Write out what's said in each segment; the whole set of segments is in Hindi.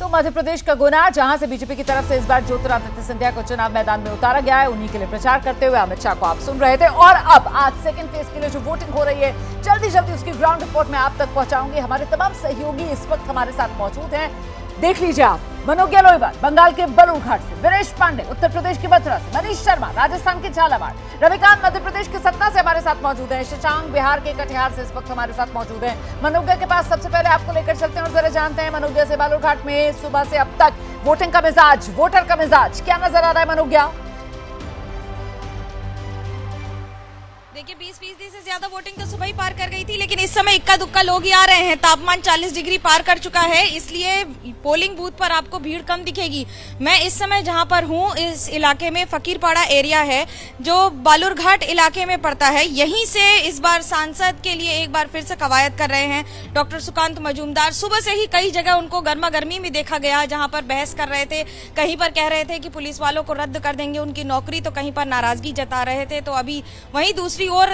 तो मध्य प्रदेश का गुना, जहां से बीजेपी की तरफ से इस बार ज्योतिरादित्य सिंधिया को चुनाव मैदान में उतारा गया है, उन्हीं के लिए प्रचार करते हुए अमित शाह को आप सुन रहे थे। और अब आज सेकंड फेज के लिए जो वोटिंग हो रही है, जल्दी जल्दी उसकी ग्राउंड रिपोर्ट में आप तक पहुंचाऊंगी। हमारे तमाम सहयोगी इस वक्त हमारे साथ मौजूद हैं, देख लीजिए आप। मनोज्ञा लोईवाल बंगाल के बलूरघाट से, वीरेश पांडे उत्तर प्रदेश की मथुरा से, मनीष शर्मा राजस्थान के झालावाड़, रविकांत मध्य प्रदेश के सतना से हमारे साथ मौजूद हैं, शशांक बिहार के कटिहार से इस वक्त हमारे साथ मौजूद हैं। मनोज्ञा के पास सबसे पहले आपको लेकर चलते हैं और जरा जानते हैं मनोज्ञा से बलूरघाट में सुबह से अब तक वोटिंग का मिजाज, वोटर का मिजाज क्या नजर आ रहा है मनोज्ञा? देखिए 20% से ज्यादा वोटिंग तो सुबह ही पार कर गई थी, लेकिन इस समय इक्का दुक्का लोग ही आ रहे हैं। तापमान 40 डिग्री पार कर चुका है, इसलिए पोलिंग बूथ पर आपको भीड़ कम दिखेगी। मैं इस समय जहां पर हूं, इस इलाके में फकीरपाड़ा एरिया है जो बालूरघाट इलाके में पड़ता है। यहीं से इस बार सांसद के लिए एक बार फिर से कवायद कर रहे हैं डॉक्टर सुकांत मजूमदार। सुबह से ही कई जगह उनको गर्मा गर्मी में देखा गया, जहां पर बहस कर रहे थे। कहीं पर कह रहे थे कि पुलिस वालों को रद्द कर देंगे उनकी नौकरी, तो कहीं पर नाराजगी जता रहे थे। तो अभी वहीं दूसरी और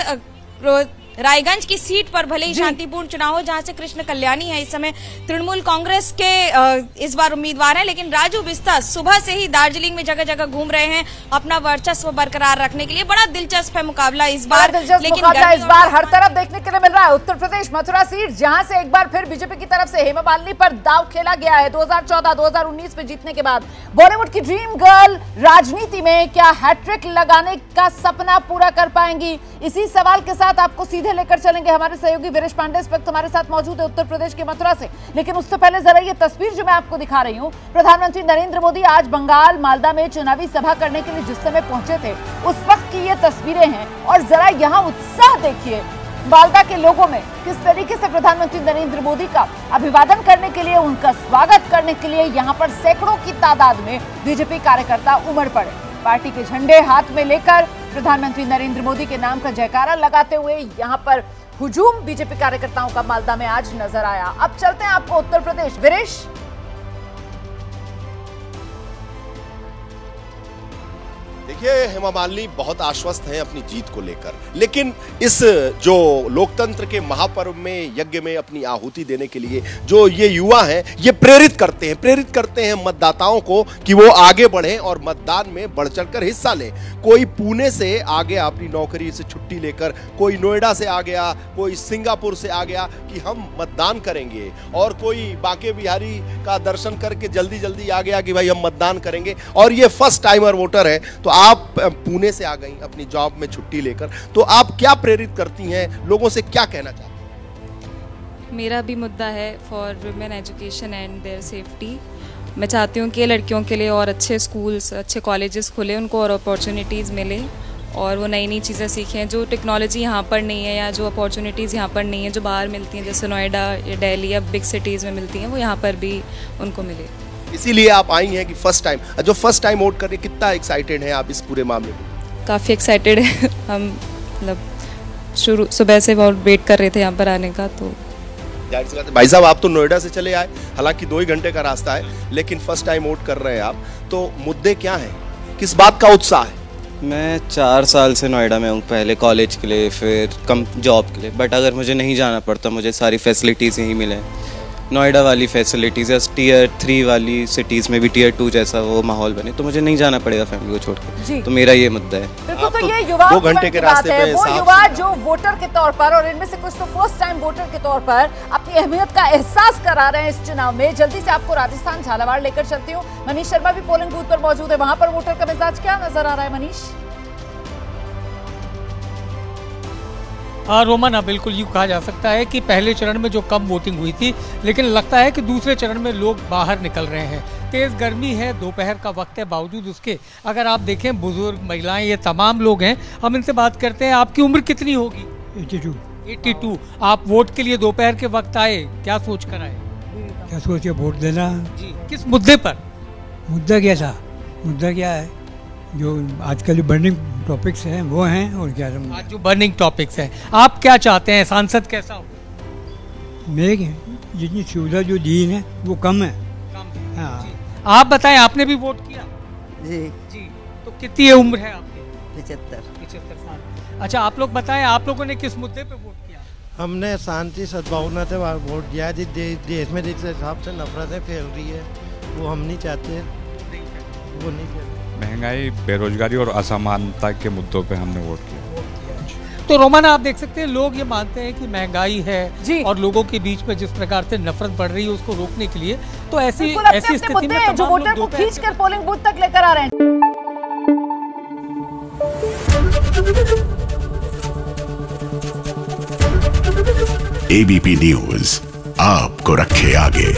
रायगंज की सीट पर भले ही शांतिपूर्ण चुनाव हो, जहां से कृष्ण कल्याणी है इस समय तृणमूल कांग्रेस के इस बार उम्मीदवार हैं, लेकिन राजू बिस्ता सुबह से ही दार्जिलिंग में जगह जगह घूम रहे हैं अपना वर्चस्व बरकरार रखने के लिए। बड़ा दिलचस्प है मुकाबला इस बार, लेकिन इस बार हर तरफ देखने के लिए मिल रहा है। उत्तर प्रदेश मथुरा सीट, जहां से एक बार फिर बीजेपी की तरफ से हेमा मालिनी पर दाव खेला गया है। 2014-2019 में जीतने के बाद बॉलीवुड की ड्रीम गर्ल राजनीति में क्या हैट्रिक लगाने का सपना पूरा कर पाएंगी? इसी सवाल के साथ आपको सीधे लेकर चलेंगे हमारे सहयोगी वीरेश पांडे इस वक्त हमारे साथ मौजूद है उत्तर प्रदेश के मथुरा से। लेकिन उससे पहले जरा ये तस्वीर जो मैं आपको दिखा रही हूं, प्रधानमंत्री नरेंद्र मोदी आज बंगाल मालदा में चुनावी सभा करने के लिए जिस समय पहुंचे थे, उस वक्त की ये तस्वीरें हैं। और जरा यहाँ उत्साह देखिए मालदा के लोगों में, किस तरीके से प्रधानमंत्री नरेंद्र मोदी का अभिवादन करने के लिए, उनका स्वागत करने के लिए यहाँ पर सैकड़ों की तादाद में बीजेपी कार्यकर्ता उमड़ पड़े। पार्टी के झंडे हाथ में लेकर प्रधानमंत्री नरेंद्र मोदी के नाम का जयकारा लगाते हुए यहां पर हुजूम बीजेपी कार्यकर्ताओं का मालदा में आज नजर आया। अब चलते हैं आपको उत्तर प्रदेश, वीरेश। देखिए, हेमा मालिनी बहुत आश्वस्त हैं अपनी जीत को लेकर, लेकिन इस जो लोकतंत्र के महापर्व में, यज्ञ में अपनी आहुति देने के लिए जो ये युवा हैं, ये प्रेरित करते हैं मतदाताओं को कि वो आगे बढ़ें और मतदान में बढ़ चढ़कर हिस्सा लें। कोई पुणे से आ गया अपनी नौकरी से छुट्टी लेकर, कोई नोएडा से आ गया, कोई सिंगापुर से आ गया कि हम मतदान करेंगे, और कोई बांके बिहारी का दर्शन करके जल्दी जल्दी आ गया कि भाई हम मतदान करेंगे। और ये फर्स्ट टाइमर वोटर है। तो आप पुणे से आ गई अपनी जॉब में छुट्टी लेकर, तो आप क्या प्रेरित करती हैं, लोगों से क्या कहना चाहती हैं? मेरा भी मुद्दा है for women education and their safety. मैं चाहती हूँ कि लड़कियों के लिए और अच्छे स्कूल्स, अच्छे कॉलेजेस खुले, उनको और अपॉर्चुनिटीज़ मिले और वो नई नई चीज़ें सीखें जो टेक्नोलॉजी यहाँ पर नहीं है, या जो अपॉर्चुनिटीज़ यहाँ पर नहीं है, जो बाहर मिलती हैं, जैसे नोएडा या दिल्ली या बिग सिटीज़ में मिलती हैं, वो यहाँ पर भी उनको मिले। इसीलिए आप आई हैं कि फर्स्ट टाइम वोट करने, कितना एक्साइटेड हैं आप इस पूरे मामले में? काफ़ी एक्साइटेड है हम, मतलब सुबह से बहुत वेट कर रहे थे यहाँ पर आने का। तो जाहिर सी बात है, भाई साहब आप तो नोएडा से चले आए, हालांकि 2 ही घंटे का रास्ता है, लेकिन फर्स्ट टाइम वोट कर रहे हैं आप, तो मुद्दे क्या हैं, किस बात का उत्साह है? मैं 4 साल से नोएडा में हूँ, पहले कॉलेज के लिए, फिर कम जॉब के लिए। बट अगर मुझे नहीं जाना पड़ता, मुझे सारी फैसिलिटीज़ यहीं मिले, नोएडा वाली फैसिलिटीज़, या टियर 3 वाली सिटीज़ में भी टियर 2 जैसा वो माहौल बने, तो मुझे नहीं जाना पड़ेगा फैमिली को छोड़ के। तो मेरा ये मुद्दा है। बिल्कुल, तो ये युवा 2 घंटे के रास्ते पे वो युवा जो वोटर के तौर पर, और इनमें से कुछ तो फर्स्ट टाइम वोटर के तौर पर अपनी अहमियत का एहसास करा रहे हैं इस चुनाव में। जल्दी से आपको राजस्थान झालावाड़ लेकर चलती हूँ। मनीष शर्मा भी पोलिंग बूथ पर मौजूद है, वहां पर वोटर का मिजाज क्या नजर आ रहा है मनीष? रोमन, बिल्कुल यूँ कहा जा सकता है कि पहले चरण में जो कम वोटिंग हुई थी, लेकिन लगता है कि दूसरे चरण में लोग बाहर निकल रहे हैं। तेज़ गर्मी है, दोपहर का वक्त है, बावजूद उसके अगर आप देखें बुजुर्ग, महिलाएं, ये तमाम लोग हैं। हम इनसे बात करते हैं, आपकी उम्र कितनी होगी? 82। आप वोट के लिए दोपहर के वक्त आए, क्या सोच कर आए? क्या सोचे? वोट देना जी। किस मुद्दे पर? मुद्दा क्या था? मुद्दा क्या है, जो आजकल बर्निंग टॉपिक्स हैं वो हैं, और क्या आज जो बर्निंग टॉपिक्स हैं, आप क्या चाहते हैं, सांसद कैसा हो? मैं जितनी सुविधा जो दी है वो कम है। हाँ। आप बताएं, आपने भी वोट किया? जी। तो कितनी उम्र है आपकी? 75 साल। अच्छा, आप लोग बताएं, आप लोगों ने किस मुद्दे पे वोट किया? हमने शांति सदभावना से वोट दिया। देश में जिस हिसाब से नफरतें फैल रही है, वो हम नहीं चाहते हैं, वो नहीं चाहते। महंगाई, बेरोजगारी और असमानता के मुद्दों पे हमने वोट किया। तो रोमाना आप देख सकते हैं, लोग ये मानते हैं कि महंगाई है जी। और लोगों के बीच में जिस प्रकार से नफरत बढ़ रही है उसको रोकने के लिए, तो ऐसी बिल्कुल ऐसी स्थिति मुद्दे में हैं जो तमाम लोग वोटर को दोपहर खींच कर पोलिंग बूथ तक लेकर आ रहे हैं। एबीपी न्यूज आपको रखे आगे।